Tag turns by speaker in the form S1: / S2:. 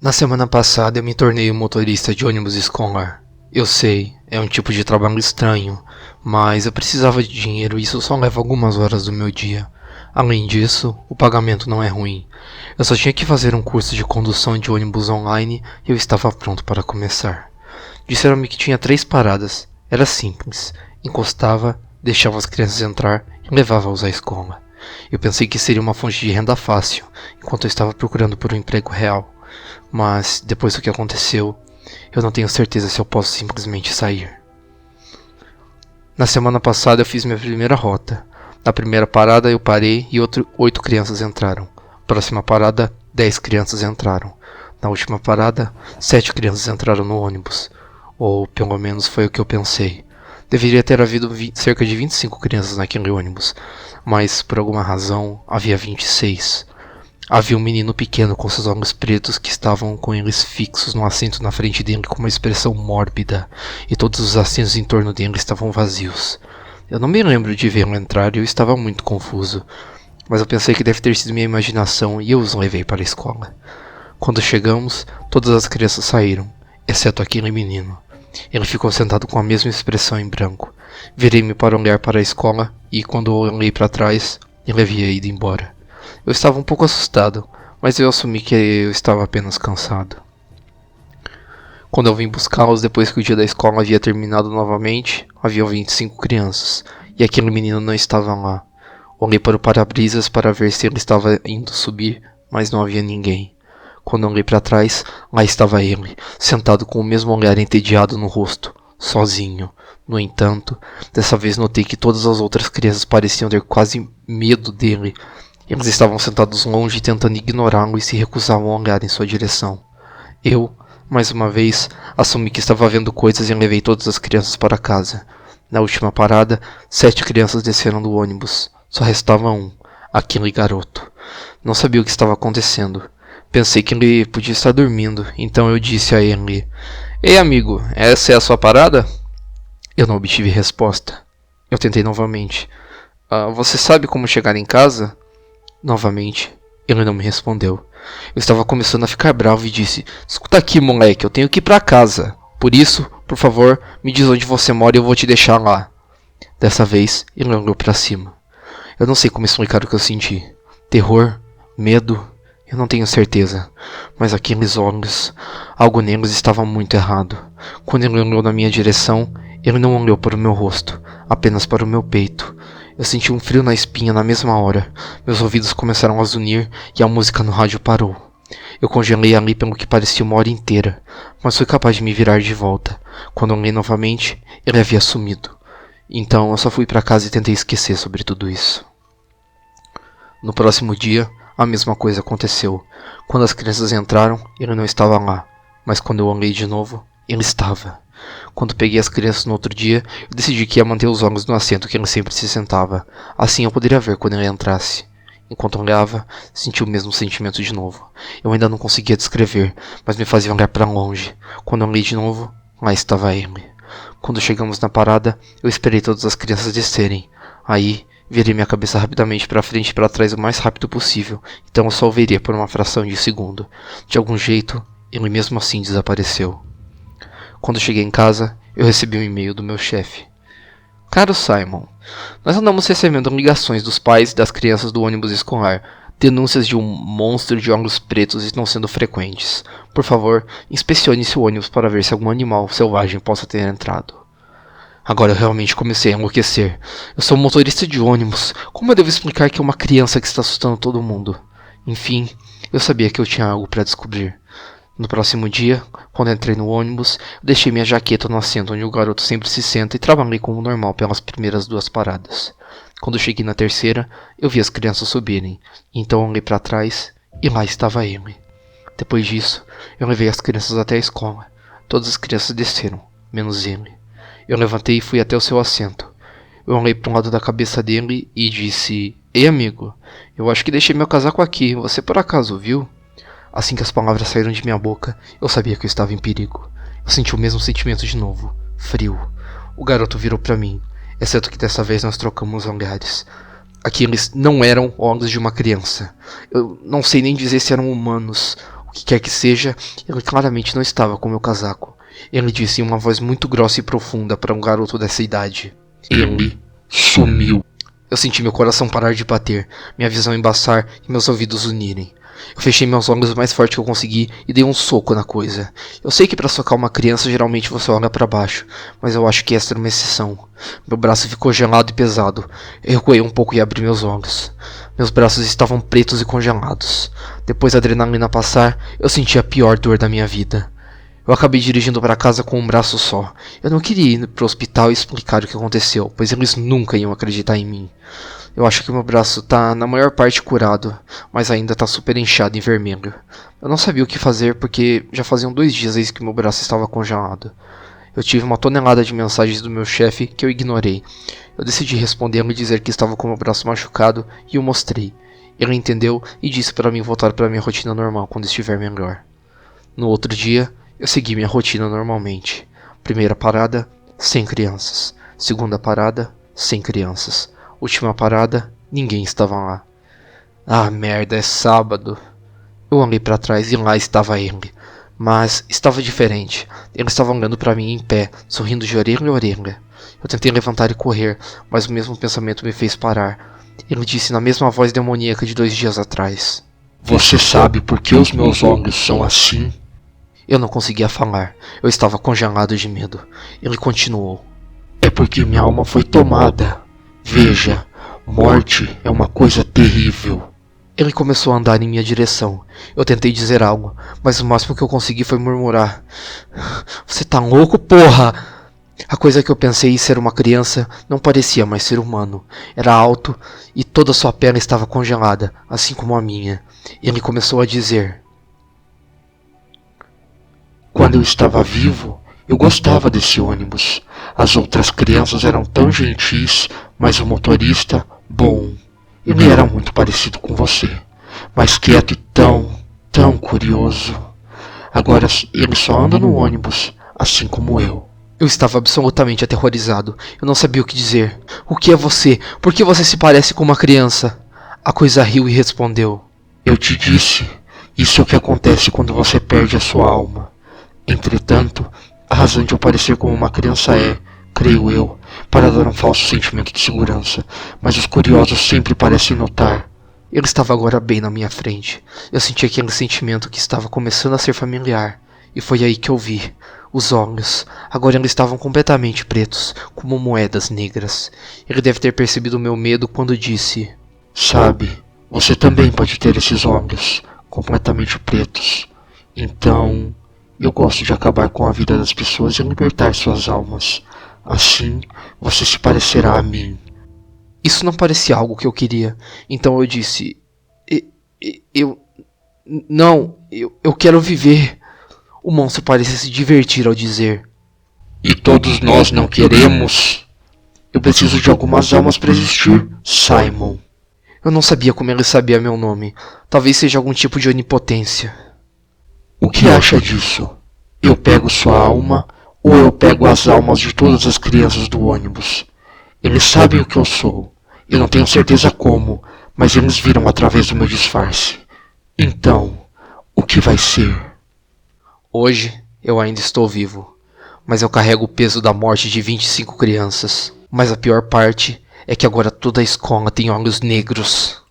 S1: Na semana passada eu me tornei um motorista de ônibus escolar. Eu sei, é um tipo de trabalho estranho, mas eu precisava de dinheiro e isso só leva algumas horas do meu dia. Além disso, o pagamento não é ruim. Eu só tinha que fazer um curso de condução de ônibus online e eu estava pronto para começar. Disseram-me que tinha 3 paradas. Era simples. Encostava, deixava as crianças entrar e levava-os à escola. Eu pensei que seria uma fonte de renda fácil, enquanto eu estava procurando por um emprego real. Mas, depois do que aconteceu, eu não tenho certeza se eu posso simplesmente sair. Na semana passada eu fiz minha primeira rota. Na primeira parada eu parei e 8 crianças entraram. Próxima parada, 10 crianças entraram. Na última parada, 7 crianças entraram no ônibus. Ou, pelo menos, foi o que eu pensei. Deveria ter havido cerca de 25 crianças naquele ônibus, mas, por alguma razão, havia 26. Havia um menino pequeno com seus olhos pretos que estavam com eles fixos no assento na frente dele com uma expressão mórbida, e todos os assentos em torno dele estavam vazios. Eu não me lembro de vê-lo entrar e eu estava muito confuso, mas eu pensei que deve ter sido minha imaginação e eu os levei para a escola. Quando chegamos, todas as crianças saíram, exceto aquele menino. Ele ficou sentado com a mesma expressão em branco. Virei-me para olhar para a escola e, quando olhei para trás, ele havia ido embora. Eu estava um pouco assustado, mas eu assumi que eu estava apenas cansado. Quando eu vim buscá-los depois que o dia da escola havia terminado novamente, havia 25 crianças, e aquele menino não estava lá. Olhei para o para-brisas para ver se ele estava indo subir, mas não havia ninguém. Quando olhei para trás, lá estava ele, sentado com o mesmo olhar entediado no rosto, sozinho. No entanto, dessa vez notei que todas as outras crianças pareciam ter quase medo dele. Eles estavam sentados longe, tentando ignorá-lo e se recusavam a olhar em sua direção. Eu, mais uma vez, assumi que estava vendo coisas e levei todas as crianças para casa. Na última parada, 7 crianças desceram do ônibus. Só restava um, aquele garoto. Não sabia o que estava acontecendo. Pensei que ele podia estar dormindo, então eu disse a ele: "Ei, amigo, essa é a sua parada?" Eu não obtive resposta. Eu tentei novamente. Você sabe como chegar em casa?" Novamente, ele não me respondeu. Eu estava começando a ficar bravo e disse: "Escuta aqui, moleque, eu tenho que ir pra casa. Por isso, por favor, me diz onde você mora e eu vou te deixar lá." Dessa vez, ele olhou pra cima. Eu não sei como explicar o que eu senti. Terror? Medo? Eu não tenho certeza. Mas aqueles olhos, algo neles estava muito errado. Quando ele olhou na minha direção, ele não olhou para o meu rosto, apenas para o meu peito. Eu senti um frio na espinha na mesma hora. Meus ouvidos começaram a zunir e a música no rádio parou. Eu congelei ali pelo que parecia uma hora inteira, mas fui capaz de me virar de volta. Quando olhei novamente, ele havia sumido. Então eu só fui para casa e tentei esquecer sobre tudo isso. No próximo dia, a mesma coisa aconteceu. Quando as crianças entraram, ele não estava lá, mas quando eu olhei de novo, ele estava. Quando peguei as crianças no outro dia, eu decidi que ia manter os olhos no assento que ele sempre se sentava. Assim eu poderia ver quando ele entrasse. Enquanto olhava, senti o mesmo sentimento de novo. Eu ainda não conseguia descrever, mas me fazia olhar para longe. Quando olhei de novo, lá estava ele. Quando chegamos na parada, eu esperei todas as crianças descerem. Aí, virei minha cabeça rapidamente para frente e para trás o mais rápido possível, então eu só o veria por uma fração de segundo. De algum jeito, ele mesmo assim desapareceu. Quando cheguei em casa, eu recebi um e-mail do meu chefe. "Caro Simon, nós andamos recebendo ligações dos pais e das crianças do ônibus escolar. Denúncias de um monstro de olhos pretos estão sendo frequentes. Por favor, inspecione esse ônibus para ver se algum animal selvagem possa ter entrado." Agora eu realmente comecei a enlouquecer. Eu sou um motorista de ônibus. Como eu devo explicar que é uma criança que está assustando todo mundo? Enfim, eu sabia que eu tinha algo para descobrir. No próximo dia, quando entrei no ônibus, eu deixei minha jaqueta no assento onde o garoto sempre se senta e trabalhei como normal pelas primeiras 2 paradas. Quando cheguei na terceira, eu vi as crianças subirem, então olhei para trás e lá estava ele. Depois disso, eu levei as crianças até a escola. Todas as crianças desceram, menos ele. Eu levantei e fui até o seu assento. Eu olhei para um lado da cabeça dele e disse: "Ei, amigo, eu acho que deixei meu casaco aqui, você por acaso viu?" Assim que as palavras saíram de minha boca, eu sabia que eu estava em perigo. Eu senti o mesmo sentimento de novo, frio. O garoto virou para mim, exceto que dessa vez nós trocamos olhares. Aqueles não eram olhos de uma criança. Eu não sei nem dizer se eram humanos. O que quer que seja, ele claramente não estava com meu casaco. Ele disse em uma voz muito grossa e profunda para um garoto dessa idade. Ele sumiu. Eu senti meu coração parar de bater, minha visão embaçar e meus ouvidos unirem. Eu fechei meus olhos o mais forte que eu consegui e dei um soco na coisa. Eu sei que para socar uma criança geralmente você olha para baixo, mas eu acho que esta era uma exceção. Meu braço ficou gelado e pesado. Eu recuei um pouco e abri meus olhos. Meus braços estavam pretos e congelados. Depois da adrenalina passar, eu senti a pior dor da minha vida. Eu acabei dirigindo para casa com um braço só. Eu não queria ir para o hospital e explicar o que aconteceu, pois eles nunca iam acreditar em mim. Eu acho que meu braço tá na maior parte curado, mas ainda tá super inchado e vermelho. Eu não sabia o que fazer porque já faziam 2 dias desde que meu braço estava congelado. Eu tive uma tonelada de mensagens do meu chefe que eu ignorei. Eu decidi responder e dizer que estava com meu braço machucado e o mostrei. Ele entendeu e disse para mim voltar para minha rotina normal quando estiver melhor. No outro dia, eu segui minha rotina normalmente. Primeira parada, sem crianças. Segunda parada, sem crianças. Última parada, ninguém estava lá. Ah, merda, é sábado. Eu olhei para trás e lá estava ele. Mas estava diferente. Ele estava olhando para mim em pé, sorrindo de orelha a orelha. Eu tentei levantar e correr, mas o mesmo pensamento me fez parar. Ele disse na mesma voz demoníaca de 2 dias atrás.
S2: Você sabe por que os meus olhos são assim?
S1: Eu não conseguia falar. Eu estava congelado de medo. Ele continuou.
S2: É porque minha alma foi tomada. Veja, morte é uma coisa terrível.
S1: Ele começou a andar em minha direção. Eu tentei dizer algo, mas o máximo que eu consegui foi murmurar. Você tá louco, porra? A coisa que eu pensei em ser uma criança não parecia mais ser humano. Era alto e toda sua pele estava congelada, assim como a minha. Ele começou a dizer.
S2: Quando eu estava vivo, eu gostava desse ônibus. As outras crianças eram tão gentis, mas o motorista, bom, ele era muito parecido com você, mas quieto e tão curioso. Agora ele só anda no ônibus, assim como eu.
S1: Eu estava absolutamente aterrorizado. Eu não sabia o que dizer. O que é você? Por que você se parece com uma criança? A coisa riu e respondeu.
S2: Eu te disse, isso é o que acontece quando você perde a sua alma. Entretanto, a razão de eu parecer como uma criança é, creio eu, para dar um falso sentimento de segurança, mas os curiosos sempre parecem notar.
S1: Ele estava agora bem na minha frente. Eu senti aquele sentimento que estava começando a ser familiar, e foi aí que eu vi. Os olhos, agora eles estavam completamente pretos, como moedas negras. Ele deve ter percebido o meu medo quando disse:
S2: Sabe, você também pode ter esses olhos, completamente pretos. Então, eu gosto de acabar com a vida das pessoas e libertar suas almas. Assim, você se parecerá a mim.
S1: Isso não parecia algo que eu queria. Então eu disse: Eu quero viver. O monstro parecia se divertir ao dizer:
S2: E todos nós não queremos. Eu preciso de algumas almas para existir, Simon.
S1: Eu não sabia como ele sabia meu nome. Talvez seja algum tipo de onipotência.
S2: O que acha disso? Eu pego sua alma ou eu pego as almas de todas as crianças do ônibus? Eles sabem o que eu sou. Eu não tenho certeza como, mas eles viram através do meu disfarce. Então, o que vai ser?
S1: Hoje eu ainda estou vivo, mas eu carrego o peso da morte de 25 crianças. Mas a pior parte é que agora toda a escola tem olhos negros.